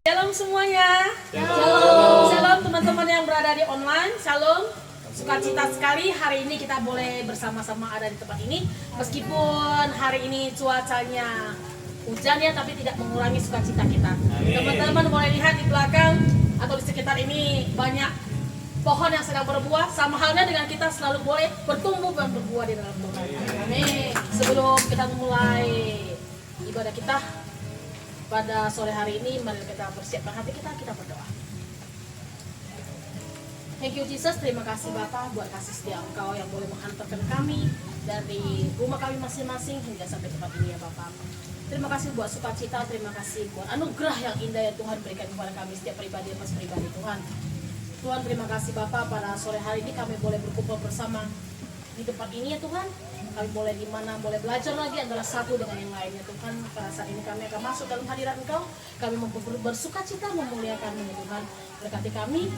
Shalom semuanya. Shalom. Shalom teman-teman yang berada di online. Shalom. Sukacita sekali hari ini kita boleh bersama-sama ada di tempat ini. Meskipun hari ini cuacanya hujan ya, tapi tidak mengurangi sukacita kita. Teman-teman boleh lihat di belakang atau di sekitar ini banyak pohon yang sedang berbuah. Sama halnya dengan kita selalu boleh bertumbuh dan berbuah di dalam Tuhan. Amin. Sebelum kita memulai ibadah kita pada sore hari ini, mari kita persiapkan hati kita berdoa. Thank you Jesus, terima kasih Bapak buat kasih setia Engkau yang boleh menghantarkan kami dari rumah kami masing-masing hingga sampai tempat ini ya Bapak. Terima kasih buat sukacita, terima kasih buat anugerah yang indah yang Tuhan berikan kepada kami setiap pribadi mas pribadi Tuhan. Tuhan terima kasih Bapak, pada sore hari ini kami boleh berkumpul bersama di tempat ini ya Tuhan. Kami boleh di mana boleh belajar lagi adalah satu dengan yang lainnya Tuhan. Pada saat ini kami akan masuk dalam hadirat Engkau. Kami mau bersukacita memuliakan-Mu ya Tuhan. Berkati kami.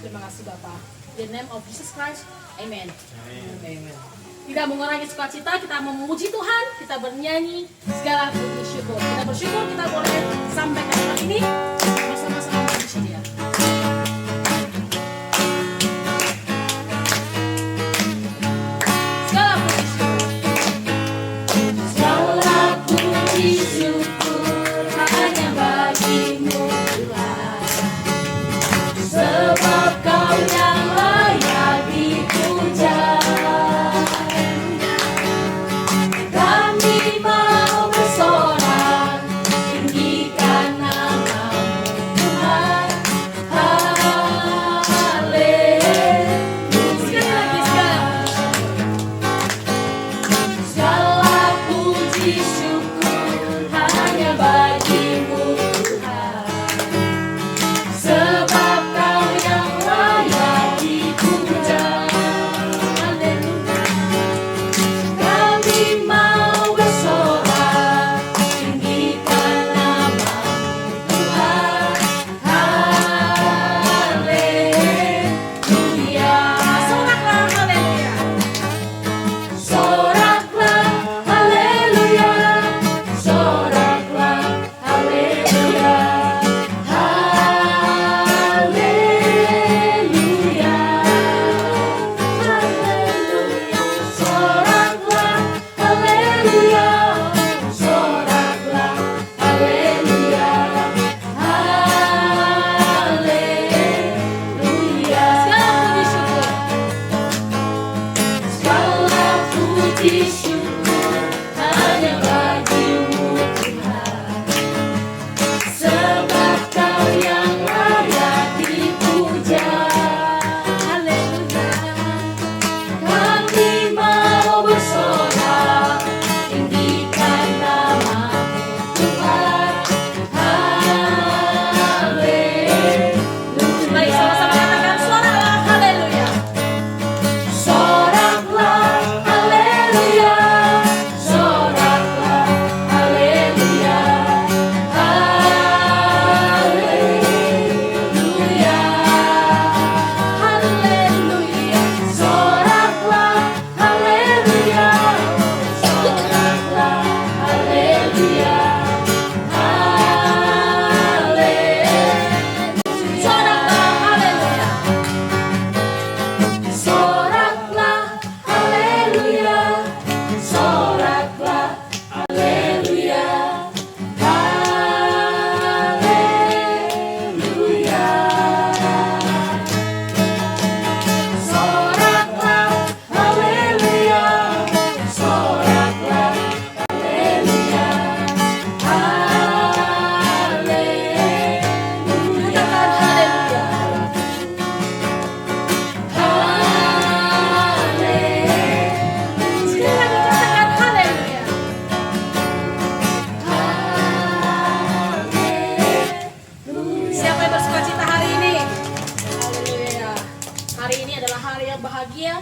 Terima kasih Bapak. In the name of Jesus Christ. Amen. Amen. Tidak mengurangi sukacita, kita memuji Tuhan, kita bernyanyi segala puji syukur. Kita bersyukur kita boleh sampai ke tempat ini bersama-sama memuji Dia.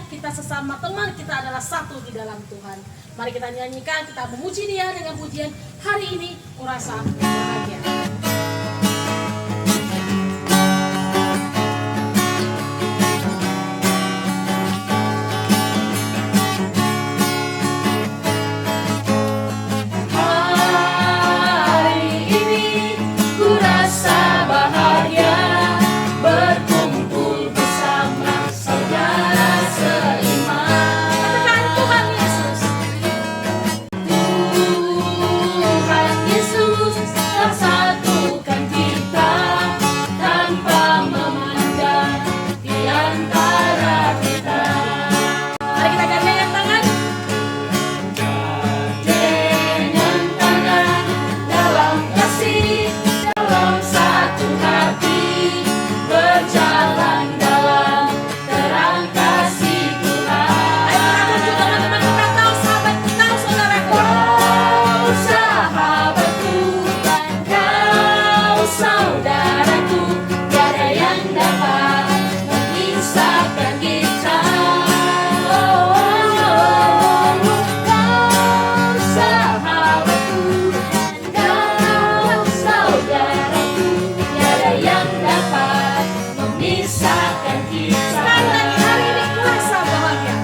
Kita sesama teman, kita adalah satu di dalam Tuhan. Mari kita nyanyikan, kita memuji Dia dengan pujian hari ini, kurasa bahagia. Hari ini kurasa saudaraku, tiada yang dapat memisahkan kita. Kau sahabatku, kau saudaraku, tiada yang dapat memisahkan kita. Sekali lagi, hari ini kuasa bahagia.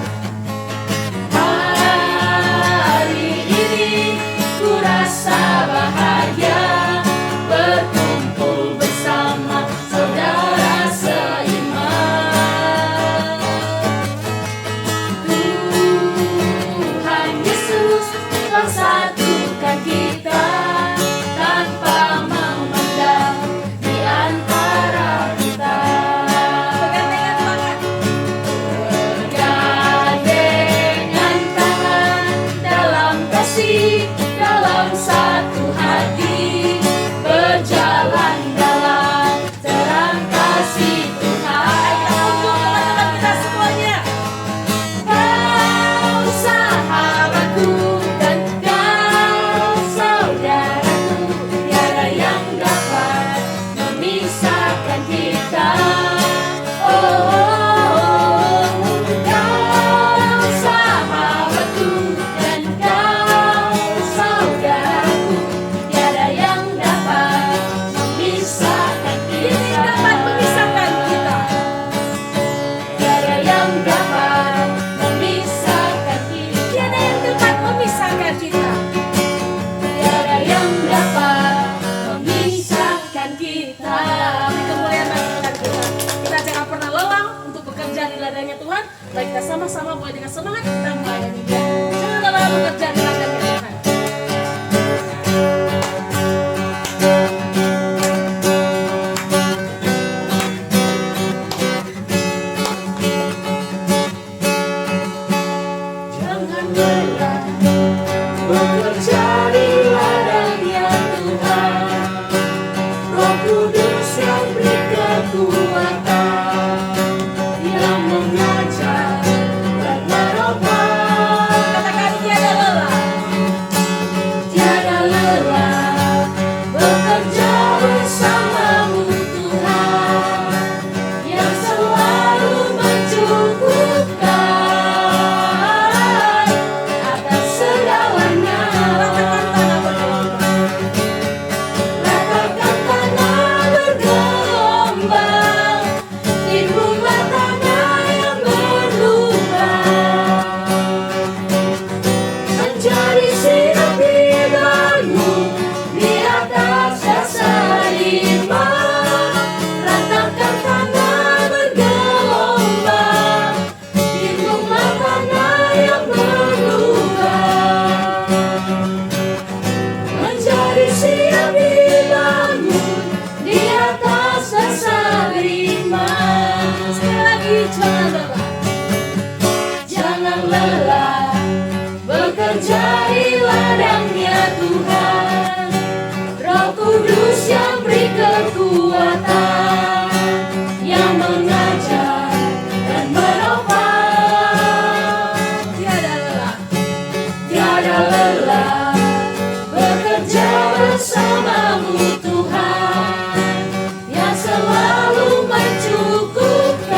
Hari ini ku rasa bahagia berkumpul bersama saudara seiman. Tuhan Yesus telah satukan kita tanpa memandang di antara kita. Bergandengan tangan. Bergandengan tangan dalam kasih, dalam satu hati, berjalan dalam terang kasih Tuhan. Untuk teman-teman kita semuanya. Kau sahabatku dan kau saudaraku, tiada yang dapat memisahkan kita. Oh, kau sahabatku dan kau saudaraku, tiada yang dapat memisahkan kita. Dapat memisahkan kita. Tiada yang dapat memisahkan kita. Tiada yang dapat memisahkan kita. Tiada yang dapat memisahkan kita. Beri kemuliaan bagi Tuhan kita. Kita jangan pernah lelah untuk bekerja di ladangnya Tuhan. Mari kita sama-sama mulai dengan semangat kita melayani Dia. Jangan lelah bekerja di ladangnya Tuhan. Jangan lelah bekerja di ladangnya Tuhan. Roh Kudus yang beri kekuatan, yang mengajar dan meropang. Katakan tiada lelah. Tiada lelah bekerja bersamamu Tuhan, yang selalu mencukupkan atas segalanya. Ratakan tanah bergelombang. Ratakan tanah bergelombang, timbullah tanah yang berlubang, menjadi siap dibangun di atas dasar iman. Ratakan tanah bergelombang, timbullah tanah yang berlubang, menjadi siap dibangun di atas dasar iman. Sekali lagi, jangan lelah. Jangan lelah bekerja di ladangnya Tuhan. Roh Kudus yang beri kekuatan, yang mengajar dan menopang. Tiada lelah. Tiada lelah bekerja bersamamu Tuhan, yang selalu mencukupkan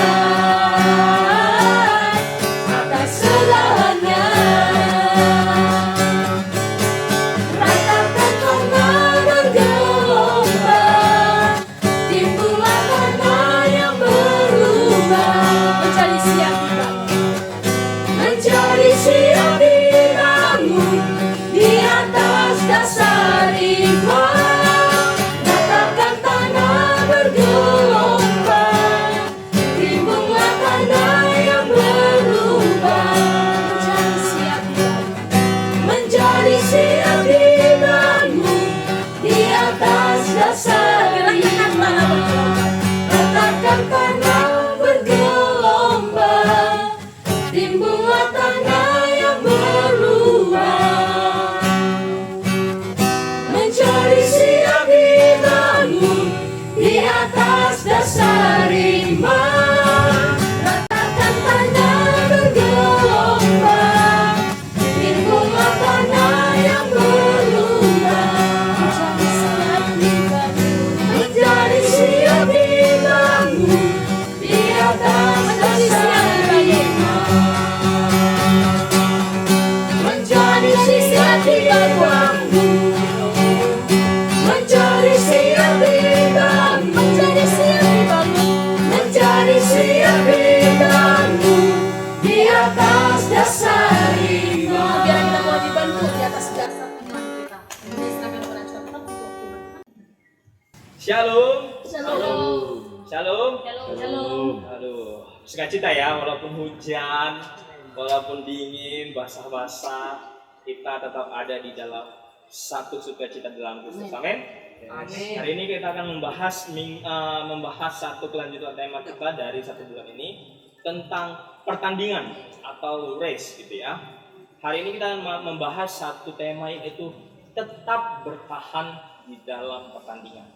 Shalom. Shalom. Shalom. Shalom. Aduh, sukacita ya, walaupun hujan, walaupun dingin, basah-basah, kita tetap ada di dalam satu sukacita dalam Kristus. Amin. Hari ini kita akan membahas satu kelanjutan tema kita dari 1 bulan ini tentang pertandingan atau race gitu ya. Hari ini kita akan membahas satu tema yaitu tetap bertahan di dalam pertandingan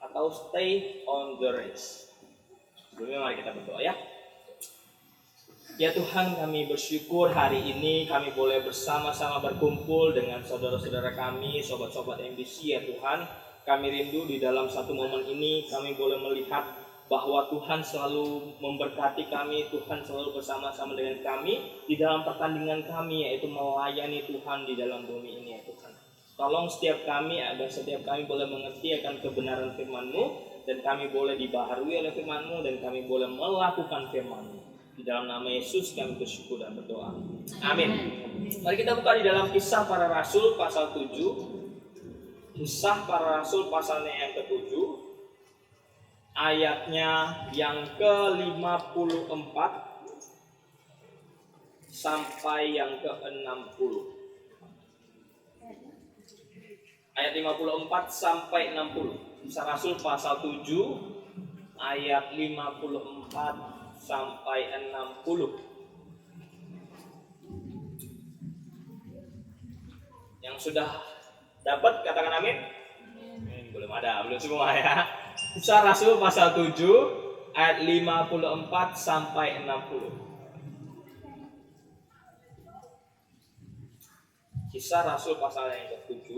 atau stay on the race. Sebelumnya mari kita berdoa ya. Ya Tuhan, kami bersyukur hari ini kami boleh bersama-sama berkumpul dengan saudara-saudara kami, sobat-sobat MBC ya Tuhan. Kami rindu di dalam satu momen ini kami boleh melihat bahwa Tuhan selalu memberkati kami, Tuhan selalu bersama-sama dengan kami di dalam pertandingan kami, yaitu melayani Tuhan di dalam bumi ini ya Tuhan. Tolong setiap kami agar setiap kami boleh mengerti akan kebenaran firman-Mu, dan kami boleh dibaharui oleh firman-Mu, dan kami boleh melakukan firman-Mu. Di dalam nama Yesus kami bersyukur dan berdoa. Amin. Mari kita buka di dalam Kisah Para Rasul pasal 7. Kisah Para Rasul pasalnya yang ke-7. Ayatnya yang ke-54 sampai yang ke-60. Ayat 54 sampai 60. Kisah Rasul pasal 7 ayat 54 sampai 60. Yang sudah dapat katakan amin. Belum ada, belum semua ya. Kisah Rasul pasal 7 ayat 54 sampai 60. Kisah Rasul pasal yang ke-7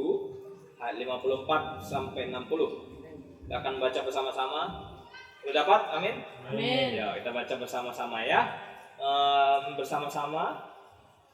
ayat 54 sampai 60. Kita akan baca bersama-sama. Sudah dapat? Amin. Amin. Ya, kita baca bersama-sama ya. Bersama-sama.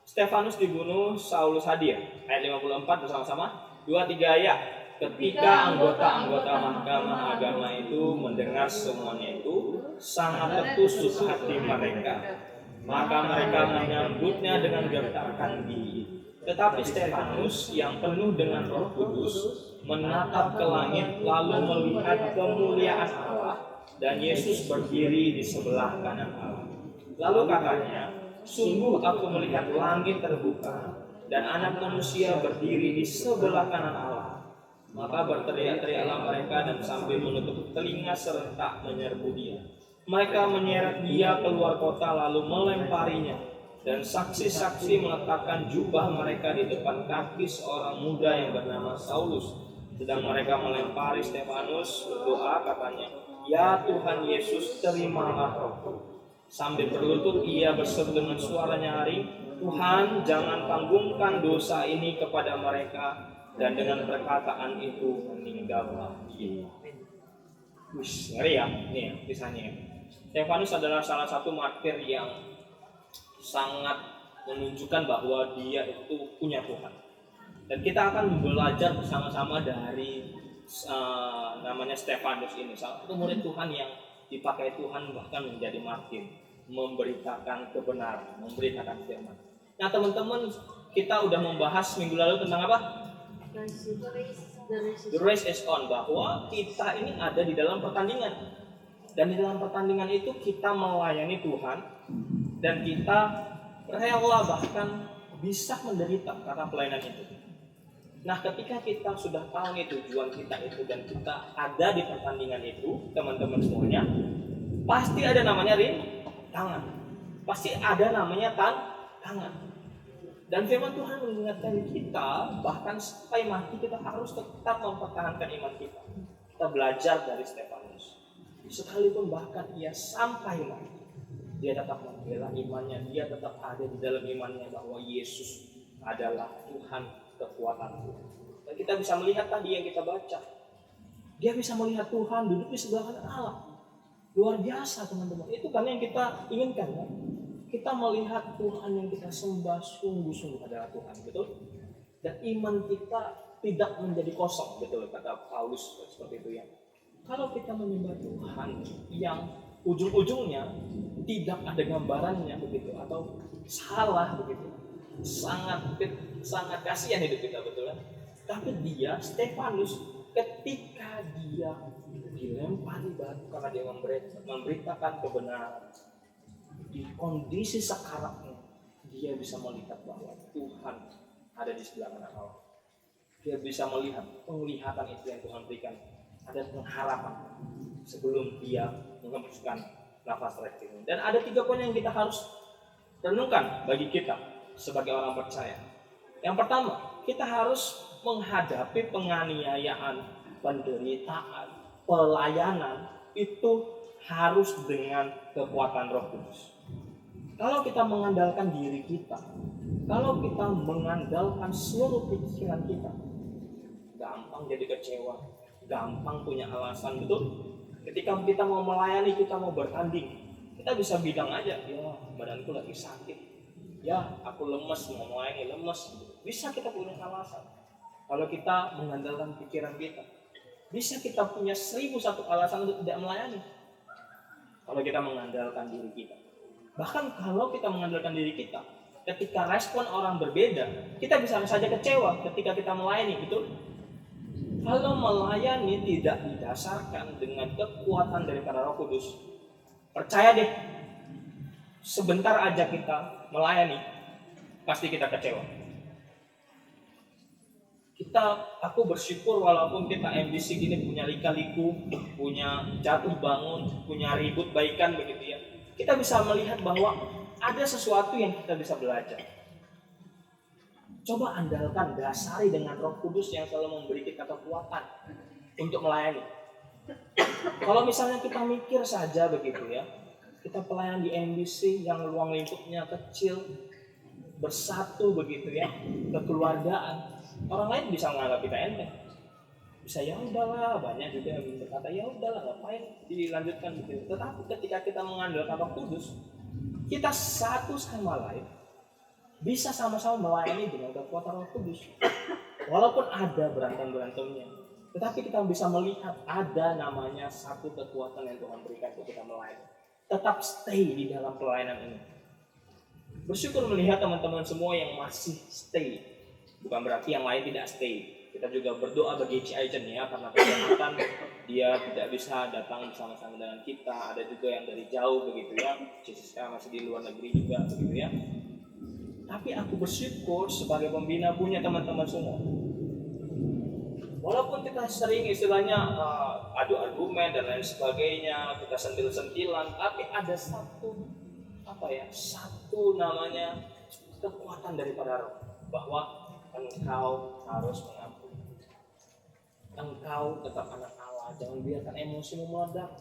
Stefanus dibunuh, Saulus hadir. Ayat 54 bersama-sama. 2-3 ya. Ketika anggota-anggota Mahkamah Agama itu mendengar semuanya itu, sangat tertusuk hati mereka. Maka mereka menyambutnya dengan gertakan gigi. Tetapi Stefanus yang penuh dengan Roh Kudus menatap ke langit lalu melihat kemuliaan Allah dan Yesus berdiri di sebelah kanan Allah. Lalu katanya, sungguh aku melihat langit terbuka dan Anak Manusia berdiri di sebelah kanan Allah. Maka berteriak-teriaklah mereka dan sambil menutup telinga serentak menyerbu dia. Mereka menyeret dia keluar kota lalu melemparinya. Dan saksi-saksi meletakkan jubah mereka di depan kaki seorang muda yang bernama Saulus. Sedang mereka melempari Stefanus, berdoa katanya, "Ya Tuhan Yesus, terimalah rohku." Sambil berlutut ia berseru dengan suara nyaring, "Tuhan, jangan tanggungkan dosa ini kepada mereka." Dan dengan perkataan itu meninggallah dia. Ngeri ya, ini kisahnya. Stefanus adalah salah satu martir yang sangat menunjukkan bahwa dia itu punya Tuhan. Dan kita akan belajar bersama-sama dari namanya Stefanus ini, salah satu murid Tuhan yang dipakai Tuhan bahkan menjadi martir, memberitakan kebenaran, memberitakan firman. Nah teman-teman, kita udah membahas minggu lalu tentang apa? The race is on, bahwa kita ini ada di dalam pertandingan. Dan di dalam pertandingan itu kita melayani Tuhan. Dan kita rela bahkan bisa menderita karena pelayanan itu. Nah ketika kita sudah tahu nih tujuan kita itu dan kita ada di pertandingan itu, teman-teman semuanya, pasti ada namanya tangan. Pasti ada namanya tangan. Dan firman Tuhan mengingatkan kita bahkan sampai mati kita harus tetap mempertahankan iman kita. Kita belajar dari Stefanus. Sekalipun bahkan ia sampai mati, dia tetap membela imannya, dia tetap ada di dalam imannya bahwa Yesus adalah Tuhan kekuatanku. Dan kita bisa melihat tadi yang kita baca. Dia bisa melihat Tuhan duduk di sebelah kanan Allah. Luar biasa teman-teman. Itu kan yang kita inginkan ya. Kita melihat Tuhan yang kita sembah sungguh-sungguh adalah Tuhan, betul? Dan iman kita tidak menjadi kosong, betul kata Paulus seperti itu ya. Kalau kita menyembah Tuhan yang ujung-ujungnya tidak ada gambarannya begitu atau salah begitu, sangat kasihan hidup kita, betul kan? Tapi dia Stefanus ketika dia dilempari batu karena dia memberitakan kebenaran. Di kondisi sekarangnya dia bisa melihat bahwa Tuhan ada di sebelah kanan Allah. Dia bisa melihat penglihatan itu yang Tuhan berikan, ada pengharapan sebelum dia menghembuskan nafas terakhir. Dan ada 3 poin yang kita harus renungkan bagi kita sebagai orang percaya. Yang pertama, kita harus menghadapi penganiayaan, penderitaan, pelayanan itu harus dengan kekuatan Roh Kudus. Kalau kita mengandalkan diri kita, kalau kita mengandalkan seluruh pikiran kita, gampang jadi kecewa, gampang punya alasan, betul? Ketika kita mau melayani, kita mau bertanding, kita bisa bilang aja, ya badanku lagi sakit, ya aku lemes, mau melayani lemes. Bisa kita punya alasan. Kalau kita mengandalkan pikiran kita, bisa kita punya 1001 alasan untuk tidak melayani. Kalau kita mengandalkan diri kita. Bahkan kalau kita mengandalkan diri kita, ketika respon orang berbeda, kita bisa saja kecewa ketika kita melayani, betul? Kalau melayani tidak didasarkan dengan kekuatan daripada Roh Kudus, percaya deh, sebentar aja kita melayani, pasti kita kecewa. Aku bersyukur walaupun kita MBC gini punya lika-liku, punya jatuh bangun, punya ribut baikan begitu ya. Kita bisa melihat bahwa ada sesuatu yang kita bisa belajar. Coba andalkan, dasari dengan Roh Kudus yang selalu memberi kita kekuatan untuk melayani. Kalau misalnya kita mikir saja begitu ya, kita pelayan di MBC yang ruang lingkupnya kecil, bersatu begitu ya, kekeluargaan, orang lain bisa menganggap kita enteng. Bisa ya udahlah, banyak juga yang berkata ya udahlah, ngapain dilanjutkan begitu. Tetapi ketika kita mengandalkan Roh Kudus, kita satu sama lain bisa sama-sama melayani dengan kekuatan Roh Kudus. Walaupun ada berantem-berantemnya, tetapi kita bisa melihat ada namanya satu kekuatan yang Tuhan berikan untuk kita melayani. Tetap stay di dalam pelayanan ini. Bersyukur melihat teman-teman semua yang masih stay. Bukan berarti yang lain tidak stay. Kita juga berdoa bagi Ci Aijen ya, karena kesehatan dia tidak bisa datang bersama-sama dengan kita. Ada juga yang dari jauh begitu ya, Ciska masih di luar negeri juga begitu ya. Tapi aku bersyukur sebagai pembina punya teman-teman semua. Walaupun kita sering istilahnya adu argumen dan lain sebagainya, kita sentil-sentilan, tapi ada satu namanya kekuatan daripada Roh, bahwa engkau harus mengampuni. Engkau tetap anak Allah, jangan biarkan emosimu meledak.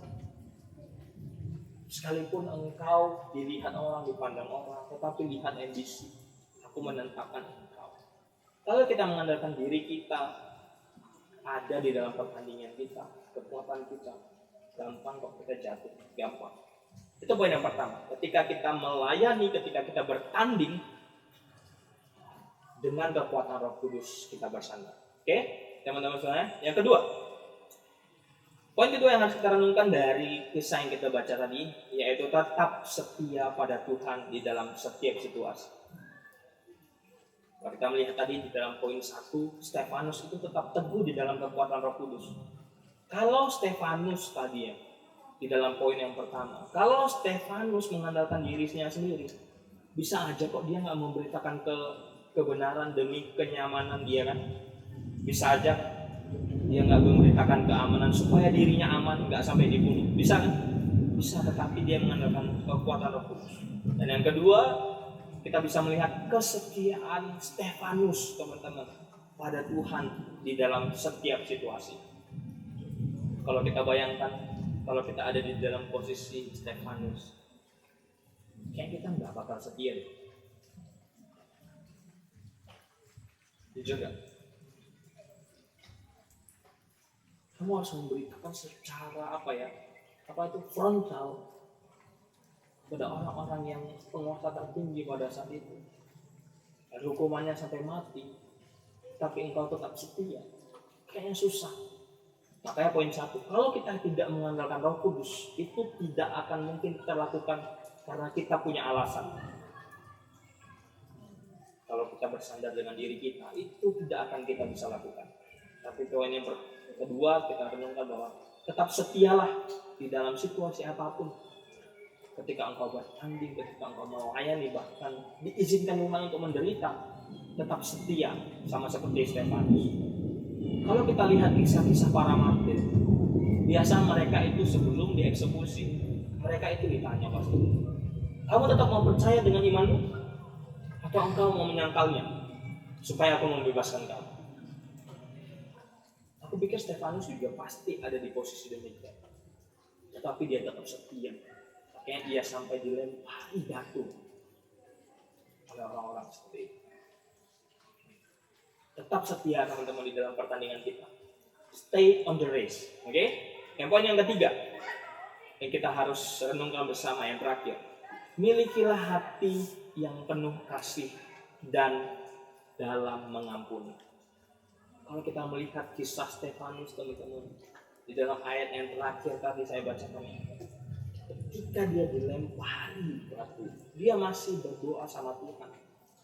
Sekalipun engkau dilihat orang, dipandang orang, tetapi lihat MBC, aku menentangkan engkau. Kalau kita mengandalkan diri kita, ada di dalam pertandingan kita, kekuatan kita, gampang kok kita jatuh, gampang. Itu poin yang pertama. Ketika kita melayani, ketika kita bertanding, dengan kekuatan Roh Kudus kita bersandar. Oke, teman-teman semuanya. Yang kedua, poin kedua yang harus kita renungkan dari kisah yang kita baca tadi, yaitu tetap setia pada Tuhan di dalam setiap situasi. Kalau kita melihat tadi di dalam poin 1, Stefanus itu tetap teguh di dalam kekuatan Roh Kudus. Kalau Stefanus tadi ya, di dalam poin yang pertama, kalau Stefanus mengandalkan dirinya sendiri, bisa aja kok dia nggak memberitakan kebenaran demi kenyamanan dia kan. Bisa aja dia nggak memberitakan keamanan supaya dirinya aman, nggak sampai dibunuh. Bisa kan? Bisa, tetapi dia mengandalkan kekuatan Roh Kudus. Dan yang kedua, kita bisa melihat kesetiaan Stefanus, teman-teman, pada Tuhan di dalam setiap situasi. Kalau kita bayangkan, kalau kita ada di dalam posisi Stefanus, kayak kita nggak bakal setia deh. Jujur gak? Kamu harus memberitakan secara frontal pada orang-orang yang penguasa tertinggi pada saat itu. Dan hukumannya sampai mati, tapi engkau tetap setia. Kayaknya susah. Makanya poin 1, kalau kita tidak mengandalkan Roh Kudus, itu tidak akan mungkin kita lakukan karena kita punya alasan. Kalau kita bersandar dengan diri kita, itu tidak akan kita bisa lakukan. Tapi poin yang kedua, kita renungkan bahwa Tetap setialah di dalam situasi apapun. Ketika engkau bertanding, ketika engkau melayani, bahkan diizinkan Tuhan untuk menderita, tetap setia sama seperti Stefanus. Kalau kita lihat kisah-kisah para martir, biasa mereka itu sebelum dieksekusi, mereka itu ditanya pasti, kamu tetap mau percaya dengan imanmu? Atau engkau mau menyangkalnya supaya aku membebaskan kamu? Aku pikir Stefanus juga pasti ada di posisi demikian, tetapi dia tetap setia. Makanya dia sampai dilempari batu oleh orang-orang seperti itu. Tetap setia teman-teman di dalam pertandingan kita. Stay on the race. Oke? Yang poin yang ketiga yang kita harus renungkan bersama, yang terakhir. Milikilah hati yang penuh kasih dan dalam mengampuni. Kalau kita melihat kisah Stefanus teman-teman, di dalam ayat yang terakhir tadi saya bacakan, ketika dia dilempari batu, dia masih berdoa sama Tuhan,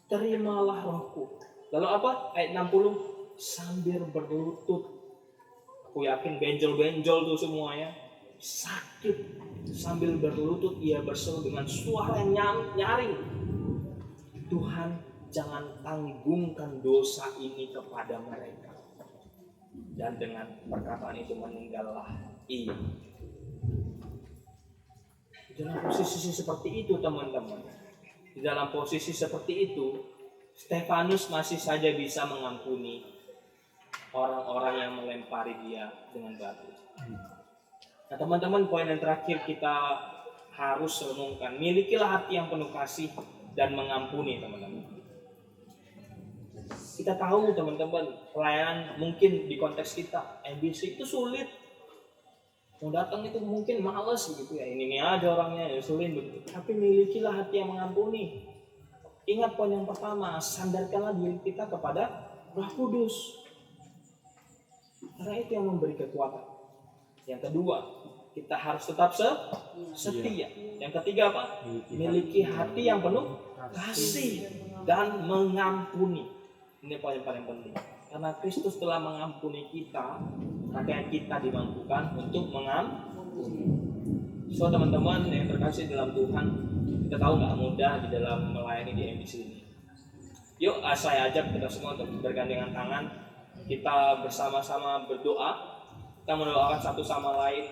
terimalah rohku. Lalu apa? Ayat 60, sambil berlutut. Aku yakin benjol-benjol tuh semuanya, sakit. Sambil berlutut ia berseru dengan suara yang nyaring, Tuhan, jangan tanggungkan dosa ini kepada mereka. Dan dengan perkataan itu meninggallah ia. Di dalam posisi seperti itu teman-teman, di dalam posisi seperti itu, Stefanus masih saja bisa mengampuni orang-orang yang melempari dia dengan batu. Nah teman-teman, poin yang terakhir kita harus renungkan, milikilah hati yang penuh kasih dan mengampuni teman-teman. Kita tahu teman-teman, pelayanan mungkin di konteks kita, MBC itu sulit. Mau datang itu mungkin males gitu ya, ini aja orangnya ya sulit begitu. Tapi milikilah hati yang mengampuni. Ingat poin yang pertama, sandarkanlah diri kita kepada Roh Kudus, karena itu yang memberi kekuatan. Yang kedua, kita harus tetap setia. Yang ketiga apa? Miliki hati yang penuh kasih dan mengampuni. Ini poin yang paling penting. Karena Kristus telah mengampuni kita, maka kita dimampukan untuk mengampuni. So teman-teman yang terkasih dalam Tuhan, kita tahu nggak mudah di dalam melayani di MBC ini. Yuk saya ajak kita semua untuk bergandengan tangan, kita bersama-sama berdoa, kita mendoakan satu sama lain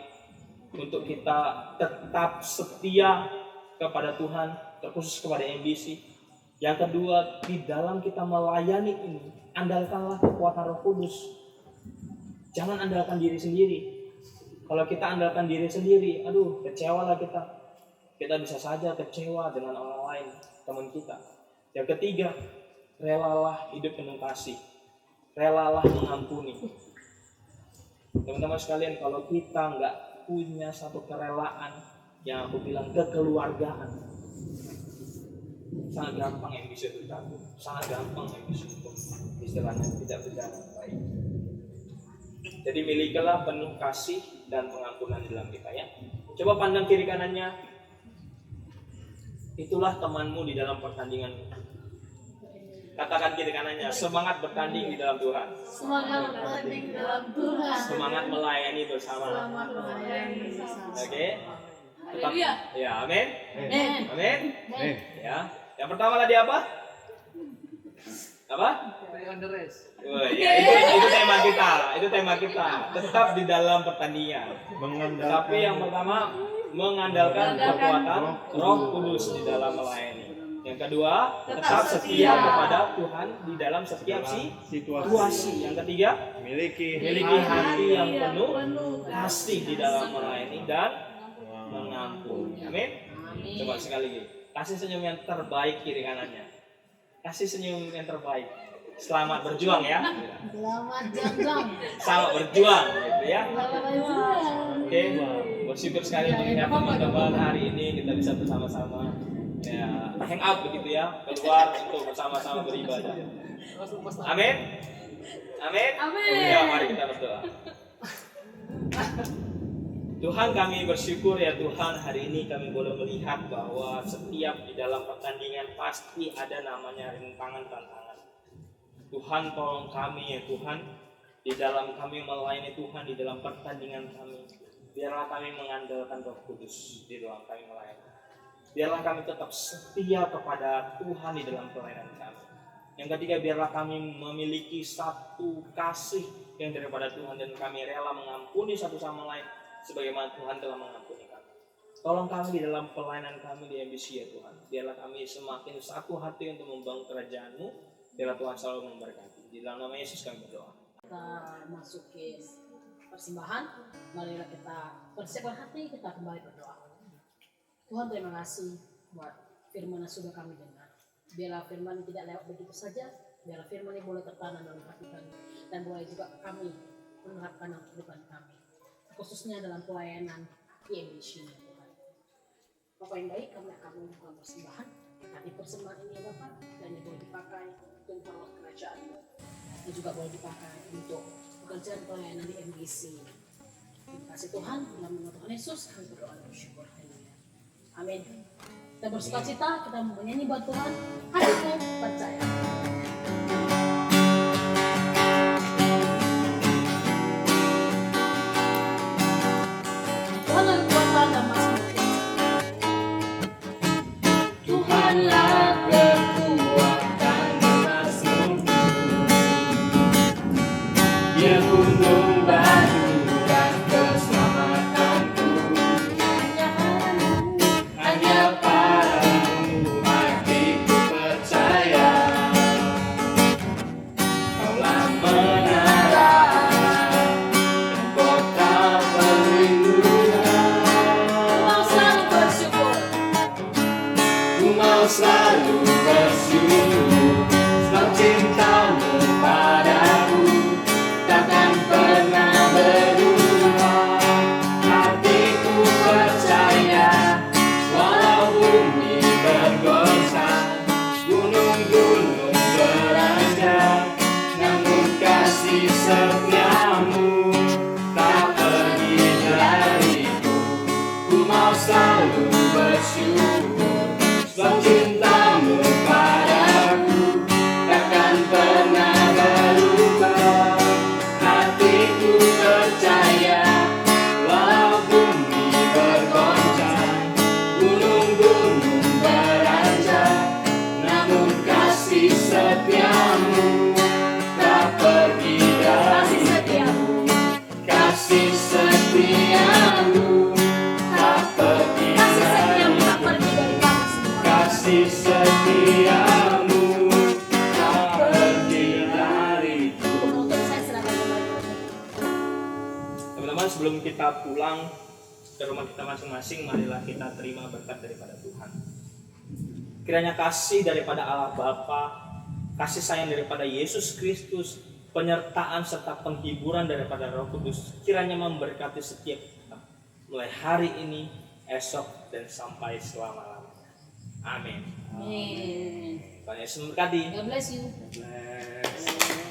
untuk kita tetap setia kepada Tuhan, terkhusus kepada MBC. Yang kedua, di dalam kita melayani ini, andalkanlah kekuatan Roh Kudus. Jangan andalkan diri sendiri. Kalau kita andalkan diri sendiri, aduh, kecewalah kita. Kita bisa saja kecewa dengan orang lain, teman kita. Yang ketiga, relalah hidup penuh kasih. Relalah mengampuni. Teman-teman sekalian, kalau kita nggak punya satu kerelaan, yang aku bilang kekeluargaan, sangat gampang yang bisa terganggu, sangat gampang yang bisa istilahnya tidak berjalan baik. Jadi milikilah penuh kasih dan pengampunan di dalam kita ya. Coba pandang kiri kanannya, itulah temanmu di dalam pertandingan. Katakan kiri kanannya, semangat bertanding di dalam Tuhan. Semangat bertanding dalam Tuhan. Semangat melayani bersama. Semangat melayani bersama. Oke. Tetap, Haleluya. ya, amin. Amin. Amin. Ya. Yang pertama tadi apa? Apa? On the race. Oh, ya, itu tema kita. Itu tema kita. Tetap di dalam pertandingan. Tapi yang pertama mengandalkan kekuatan Roh Kudus di dalam melayani. Yang kedua, tetap setia kepada Tuhan di dalam setiap situasi. Yang ketiga, miliki hati yang penuh kasih di dalam melayani dan mengampuni. Amin. Coba sekali lagi. Kasih senyum yang terbaik kiri kanannya. Kasih senyum yang terbaik. Selamat berjuang ya. Selamat jam-jam. Selamat berjuang gitu ya. Selamat berjuang. Oke, bersyukur sekali melihat teman-teman hari ini kita bisa bersama-sama ya hangout begitu ya, keluar untuk bersama-sama beribadah. Amin. Amin. Amin. Ya, mari kita berdoa. Tuhan, kami bersyukur ya Tuhan, hari ini kami boleh melihat bahwa setiap di dalam pertandingan pasti ada namanya rintangan tantangan. Tuhan tolong kami ya Tuhan, di dalam kami melayani Tuhan, di dalam pertandingan kami. Biarlah kami mengandalkan Roh Kudus di dalam kami melayani. Biarlah kami tetap setia kepada Tuhan di dalam pelayanan kami. Yang ketiga, biarlah kami memiliki satu kasih yang daripada Tuhan dan kami rela mengampuni satu sama lain sebagaimana Tuhan telah mengampuni kami. Tolong kami di dalam pelayanan kami di MBC ya Tuhan. Biarlah kami semakin satu hati untuk membangun kerajaan-Mu. Biarlah Tuhan selalu memberkati. Di dalam nama Yesus kami berdoa. Kita masuk ke persembahan, marilah kita persiapkan hati, kita kembali berdoa. Tuhan, terima kasih buat firman yang sudah kami dengar. Biarlah firman tidak lewat begitu saja, biarlah firman ini boleh tertanam dalam hati kami, dan boleh juga kami menerapkan dalam kehidupan kami, khususnya dalam pelayanan PMBC ini Tuhan. Bapak yang baik, kami akan melakukan persembahan. Nanti persembahan ini ya Bapak, dan ini boleh dipakai untuk memperoleh kerajaan-Mu. Ini juga boleh dipakai untuk pekerjaan pelayanan di MBC. Terima kasih Tuhan, dalam nama Tuhan Yesus kami berdoa dan bersyukur. Haleluya. Amin. Kita bersuka cita, kita menyanyi buat Tuhan. Hatiku percaya. Tuhan adalah kekuatan dan mazmur. Tuhanlah kekuatan dan mazmurku. Dia gunung batu dan keselamatanku. Hanya padamu hatiku percaya. Kaulah menara dan kota perlindungan. Mau selalu bersyukur. Ku mau selalu bersyukur sebab cintamu padaku takkan pernah berubah. Hatiku percaya walau bumi bergoncang, gunung-gunung beranjak, namun kasih setiamu tak pergi dariku. Ku mau selalu bersyukur sebab cintamu padaku takkan pernah berubah. Hatiku percaya walau bumi bergoncang, gunung-gunung beranjak, namun kasih setiamu tak pergi dariku. Kasih setiamu tak pergi Kasih setiamu tak dariku. pergi dari kami semua. Kasih setiamu tak pergi dariku. Penutup saya serahkan kembali kepada Tuhan. Teman-teman, sebelum kita pulang ke rumah kita masing-masing, marilah kita terima berkat daripada Tuhan. Kiranya kasih daripada Allah Bapa, kasih sayang daripada Yesus Kristus, penyertaan serta penghiburan daripada Roh Kudus kiranya memberkati setiap kita mulai hari ini, esok, dan sampai selama-lamanya. Amin. Amin. Tuhan Yesus memberkati. God bless you. Bless.